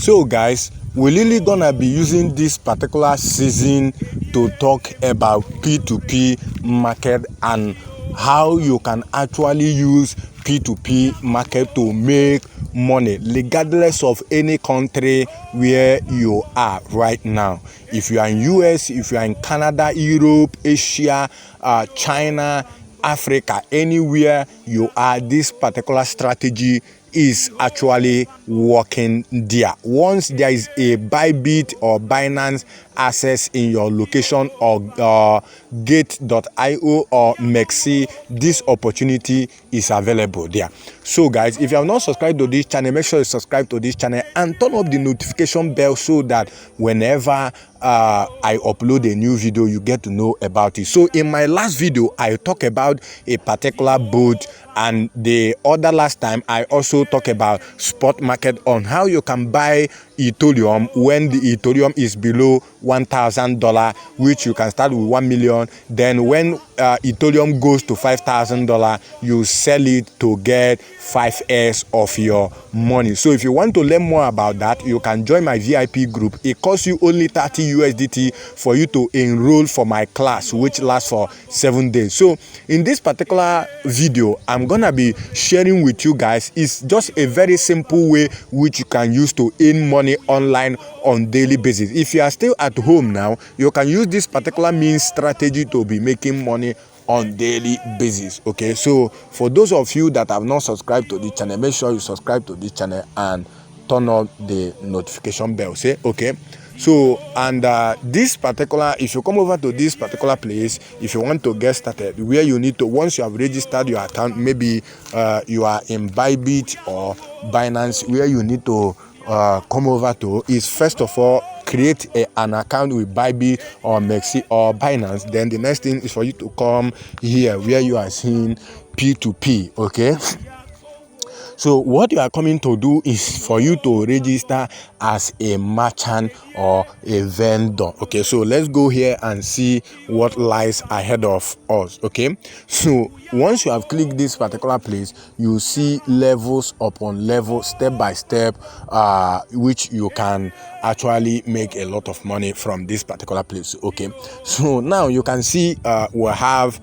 So guys, we're really gonna be using this particular season to talk about P2P market and how you can actually use P2P market to make money regardless of any country where you are right now. If you are in US, if you are in Canada, Europe, Asia, China, Africa, anywhere you are, this particular strategy is actually working there. Once there is a Bybit or Binance access in your location or Gate.io or Mexi, this opportunity is available there. So guys, if you have not subscribed to this channel, make sure you subscribe to this channel and turn up the notification bell so that whenever I upload a new video, you get to know about it. So in my last video, I talk about a particular boat, and the other last time I also talk about spot market on how you can buy Ethereum when the Ethereum is below $1,000, which you can start with 1 million. Then when Ethereum goes to $5,000, you sell it to get 5x of your money. So if you want to learn more about that, you can join my VIP group. It costs you only 30 USDT for you to enroll for my class, which lasts for 7 days. So in this particular video, I'm gonna be sharing with you guys is just a very simple way which you can use to earn money online on daily basis. If you are still at home now, you can use this particular means strategy to be making money on daily basis. Okay, so for those of you that have not subscribed to this channel, make sure you subscribe to this channel and turn on the notification bell. Say okay. So and this particular, if you come over to this particular place, if you want to get started, where you need to, once you have registered your account, maybe you are in Bybit or Binance, where you need to come over to is, first of all, create an account with Bybit or Mexi or Binance. Then the next thing is for you to come here where you are seeing P2P. Okay. So what you are coming to do is for you to register as a merchant or a vendor. Okay, so let's go here and see what lies ahead of us. Okay, so once you have clicked this particular place, you see levels upon level, step by step, which you can actually make a lot of money from this particular place. Okay, so now you can see we have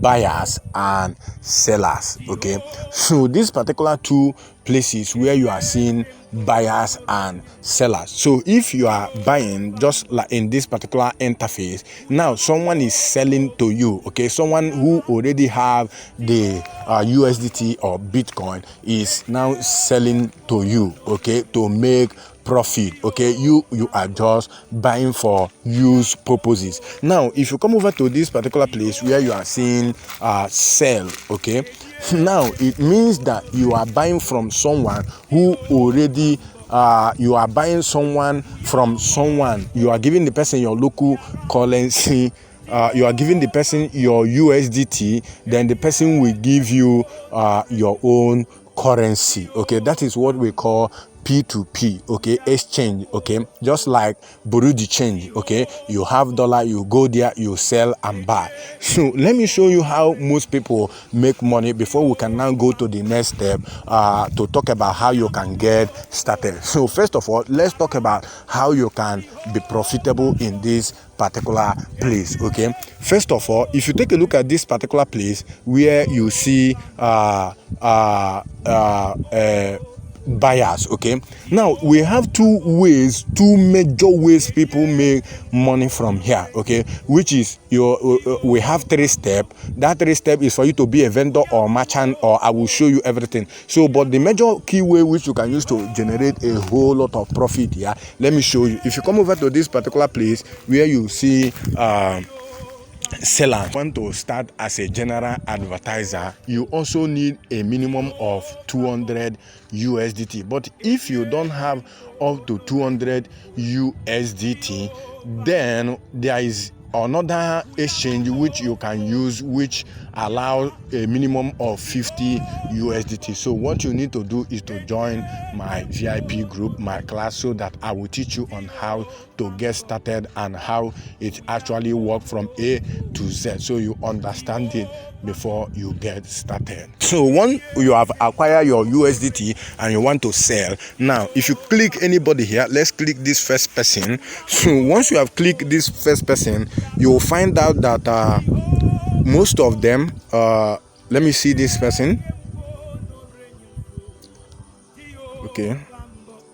buyers and sellers. Okay, so this particular two places where you are seeing buyers and sellers. So if you are buying, just like in this particular interface, now someone is selling to you. Okay, someone who already have the USDT or Bitcoin is now selling to you, okay, to make profit. Okay, you are just buying for use purposes. Now if you come over to this particular place where you are seeing sell, okay, now it means that you are buying from someone who already you are buying someone from someone. You are giving the person your local currency, you are giving the person your USDT, then the person will give you your own currency. Okay, that is what we call P2P, okay, exchange. Okay, just like Bureau de change. Okay, you have dollar, you go there, you sell and buy. So let me show you how most people make money before we can now go to the next step to talk about how you can get started. So first of all, let's talk about how you can be profitable in this particular place. Okay, first of all, if you take a look at this particular place where you see buyers, okay, now we have two major ways people make money from here. Okay, which is we have 3 steps. That 3 steps is for you to be a vendor or merchant, or I will show you everything. So but the major key way which you can use to generate a whole lot of profit here, let me show you. If you come over to this particular place where you see seller, want to start as a general advertiser, you also need a minimum of 200 USDT. But if you don't have up to 200 USDT, then there is another exchange which you can use, which allow a minimum of 50 USDT. So what you need to do is to join my VIP group, my class, so that I will teach you on how to get started and how it actually works from A to Z, so you understand it before you get started. So once you have acquired your USDT and you want to sell, now if you click anybody here, let's click this first person. So once you have clicked this first person, you will find out that most of them, let me see this person. Okay,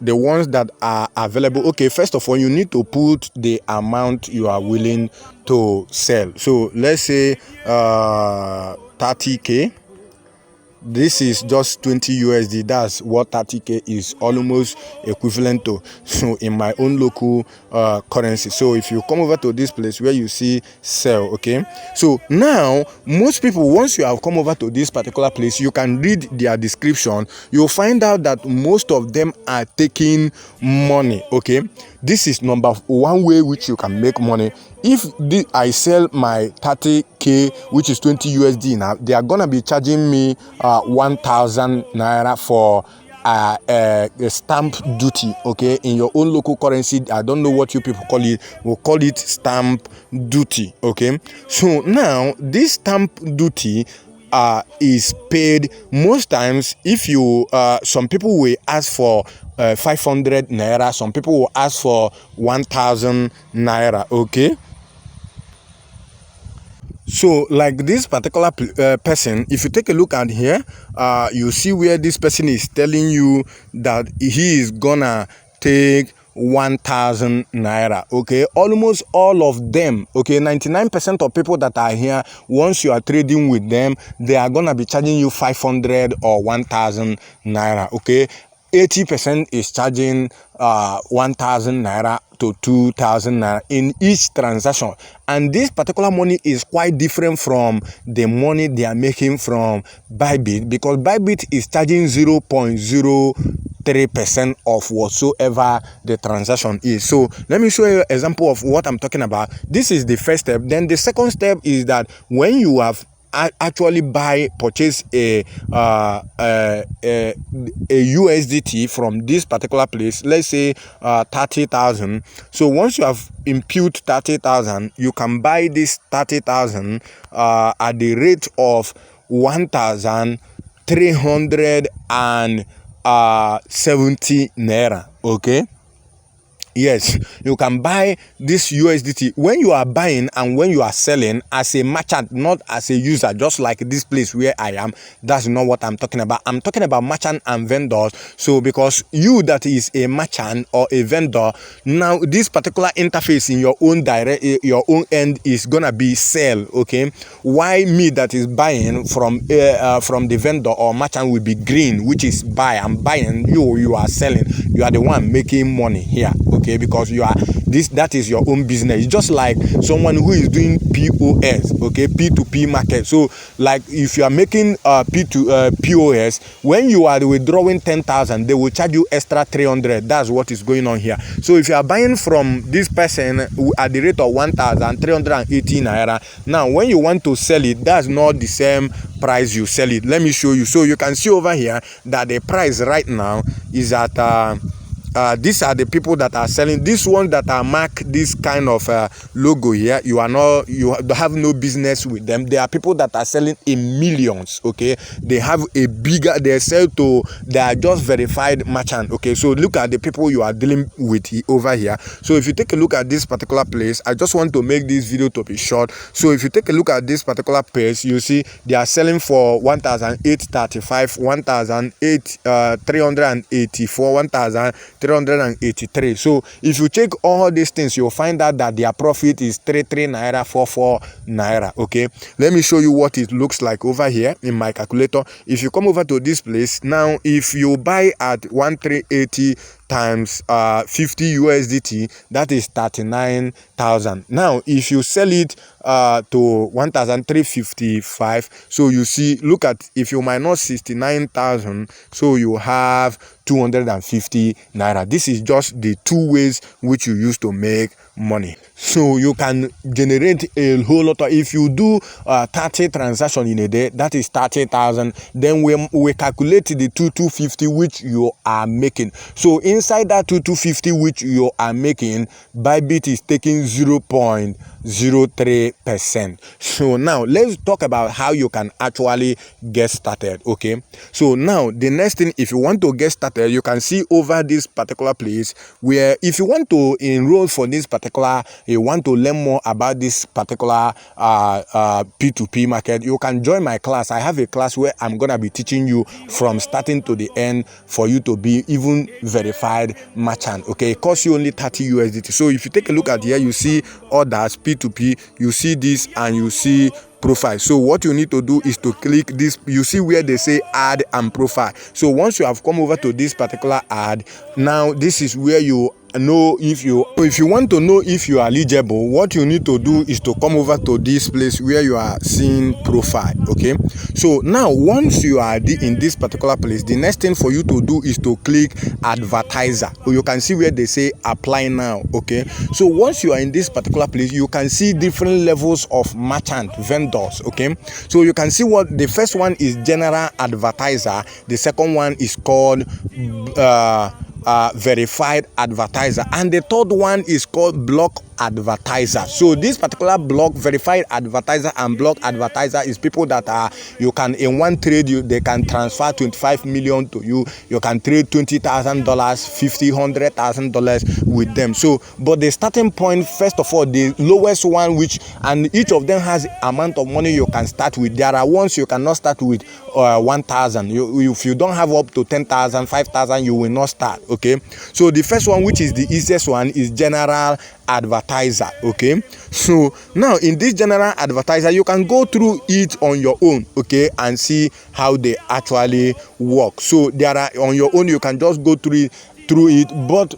the ones that are available. Okay, first of all, you need to put the amount you are willing to sell. So let's say 30k. This is just 20 USD. That's what 30k is almost equivalent to, so in my own local currency. So if you come over to this place where you see sell, okay, so now most people, once you have come over to this particular place, you can read their description. You'll find out that most of them are taking money. Okay, this is number one way which you can make money. If I sell my 30k, which is 20 USD now, they are gonna be charging me 1,000 naira for a stamp duty. Okay, in your own local currency, I don't know what you people call it. We'll call it stamp duty. Okay, so now this stamp duty is paid most times. If you some people will ask for 500 naira, some people will ask for 1,000 naira. Okay, so like this particular person, if you take a look at here, you see where this person is telling you that he is gonna take 1,000 naira. Okay, almost all of them, okay, 99% of people that are here, once you are trading with them, they are gonna be charging you 500 or 1,000 naira. Okay, 80% is charging 1,000 naira to 2,000 naira in each transaction, and this particular money is quite different from the money they are making from Bybit, because Bybit is charging 0.03% of whatsoever the transaction is. So let me show you an example of what I'm talking about. This is the first step. Then the second step is that when you have actually purchase a USDT from this particular place, let's say 30,000. So once you have impute 30,000, you can buy this 30,000 at the rate of 1,370 naira. Okay, yes, you can buy this USDT when you are buying and when you are selling as a merchant, not as a user, just like this place where I am. That's not what I'm talking about. I'm talking about merchant and vendors. So because you that is a merchant or a vendor, now this particular interface in your own end is gonna be sell. Okay, why me that is buying from the vendor or merchant will be green, which is buy. I'm buying, you are selling. You are the one making money here. Okay, because you are that is your own business. It's just like someone who is doing POS, okay, P2P market. So like if you are making POS, when you are withdrawing 10,000, they will charge you extra 300. That's what is going on here. So if you are buying from this person at the rate of 1,380 naira, now when you want to sell it, that's not the same price you sell it. Let me show you. So you can see over here that the price right now is at these are the people that are selling. These ones that are marked this kind of logo here, you have no business with them. There are people that are selling in millions. Okay, they have a bigger, they are just verified merchant. Okay, so look at the people you are dealing with over here. So if you take a look at this particular place, I just want to make this video to be short. So if you take a look at this particular place, you see they are selling for 1,835, 1,384, 1,383. So if you check all these things, you'll find out that their profit is 33 naira, 44 naira. Okay, let me show you what it looks like over here in my calculator. If you come over to this place now, if you buy at 1,380 times 50 USDT, that is 39,000. Now if you sell it to 1,355, so you see, look at, if you minus 69,000, so you have 250 naira. This is just the two ways which you use to make money. So you can generate a whole lot of, if you do 30 transactions in a day, that is 30,000. Then we calculate the 250 which you are making. So inside that 250 which you are making, Bybit is taking 0.03%. So now let's talk about how you can actually get started. Okay, so now the next thing, if you want to get started, you can see over this particular place where if you want to enroll for this particular, you want to learn more about this particular P2P market, you can join my class. I have a class where I'm gonna be teaching you from starting to the end for you to be even verified merchant. Okay, it costs you only 30 USDT. So if you take a look at here, you see others, P2P, you see this, and you see profile. So what you need to do is to click this. You see where they say add and profile. So once you have come over to this particular ad, now this is where you know if you want to know if you are eligible. What you need to do is to come over to this place where you are seeing profile. Okay, so now once you are in this particular place, the next thing for you to do is to click advertiser. You can see where they say apply now. Okay, so once you are in this particular place, you can see different levels of merchant vendors. Okay, so you can see what the first one is, general advertiser. The second one is called verified advertiser, and the third one is called block advertiser. So this particular block, verified advertiser and block advertiser, is people that are, you can in one trade, they can transfer 25 million to you. You can trade $20,000, $50,000, $100,000 with them. So but the starting point, first of all, the lowest one, which, and each of them has amount of money you can start with. There are ones you cannot start with 1,000. If you don't have up to 10,000, 5,000, you will not start. Okay, so the first one, which is the easiest one, is general advertiser. Okay, so now in this general advertiser, you can go through it on your own, okay, and see how they actually work. So there are, on your own, you can just go through it. But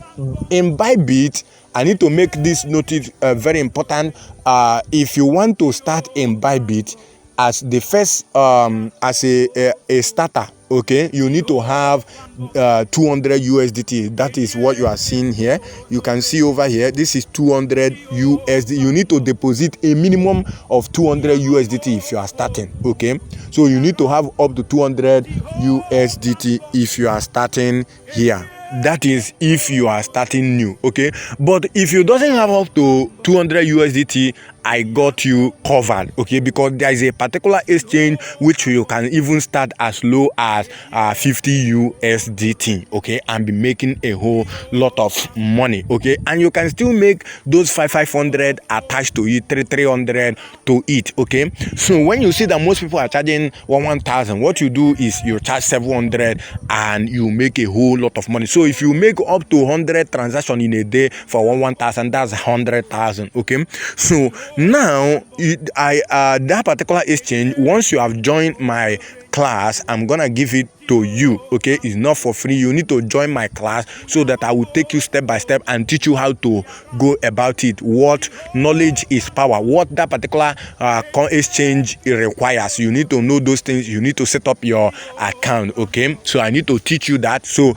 in Bybit, I need to make this notice very important. If you want to start in Bybit as the first as a starter, okay, you need to have 200 USDT. That is what you are seeing here. You can see over here, this is 200 USD. You need to deposit a minimum of 200 USDT if you are starting. Okay, so you need to have up to 200 USDT if you are starting here. That is if you are starting new. Okay, but if you doesn't have up to 200 USDT, I got you covered. Okay, because there is a particular exchange which you can even start as low as 50 USDT. Okay, and be making a whole lot of money. Okay, and you can still make those 500 attached to it, 300 to it. Okay, so when you see that most people are charging 1,000, what you do is you charge 700 and you make a whole lot of money. So if you make up to 100 transactions in a day for 1,000, that's 100,000. Okay, so now that particular exchange, once you have joined my class, I'm gonna give it to you. Okay, it's not for free. You need to join my class so that I will take you step by step and teach you how to go about it. What knowledge is power, what that particular exchange requires. You need to know those things. You need to set up your account. Okay, so I need to teach you that. So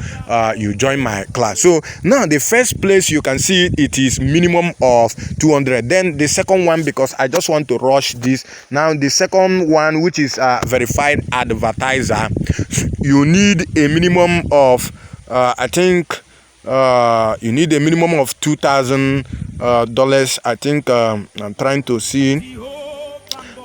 you join my class. So now the first place you can see it is minimum of 200. Then the second one, because I just want to rush this now, the second one, which is verified advertiser, you need a minimum of I think you need a minimum of $2,000. I think I'm trying to see,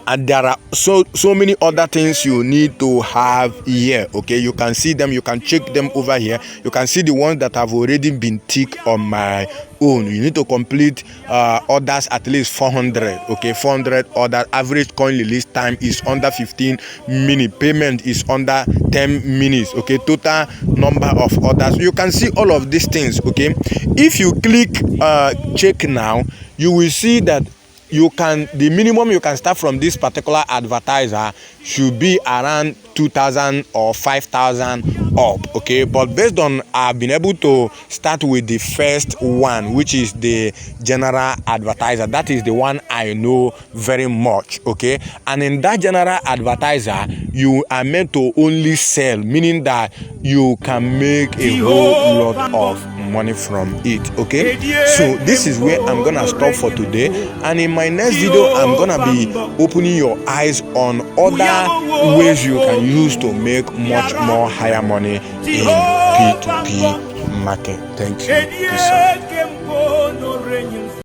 and there are so many other things you need to have here. Okay, you can see them, you can check them over here. You can see the ones that have already been ticked on my own. You need to complete orders at least 400. Okay, 400 order. Average coin release time is under 15 minutes. Payment is under 10 minutes. Okay, total number of orders. You can see all of these things. Okay, if you click check now, you will see that you can, the minimum you can start from this particular advertiser should be around 2,000 or 5,000 up. Okay, but based on I've been able to start with the first one, which is the general advertiser. That is the one I know very much. Okay, and in that general advertiser, you are meant to only sell, meaning that you can make a whole lot of money from it. Okay, so this is where I'm gonna stop for today, and in my next video I'm gonna be opening your eyes on other ways you can use to make much more higher money in P2P market. Thank you. Peace out.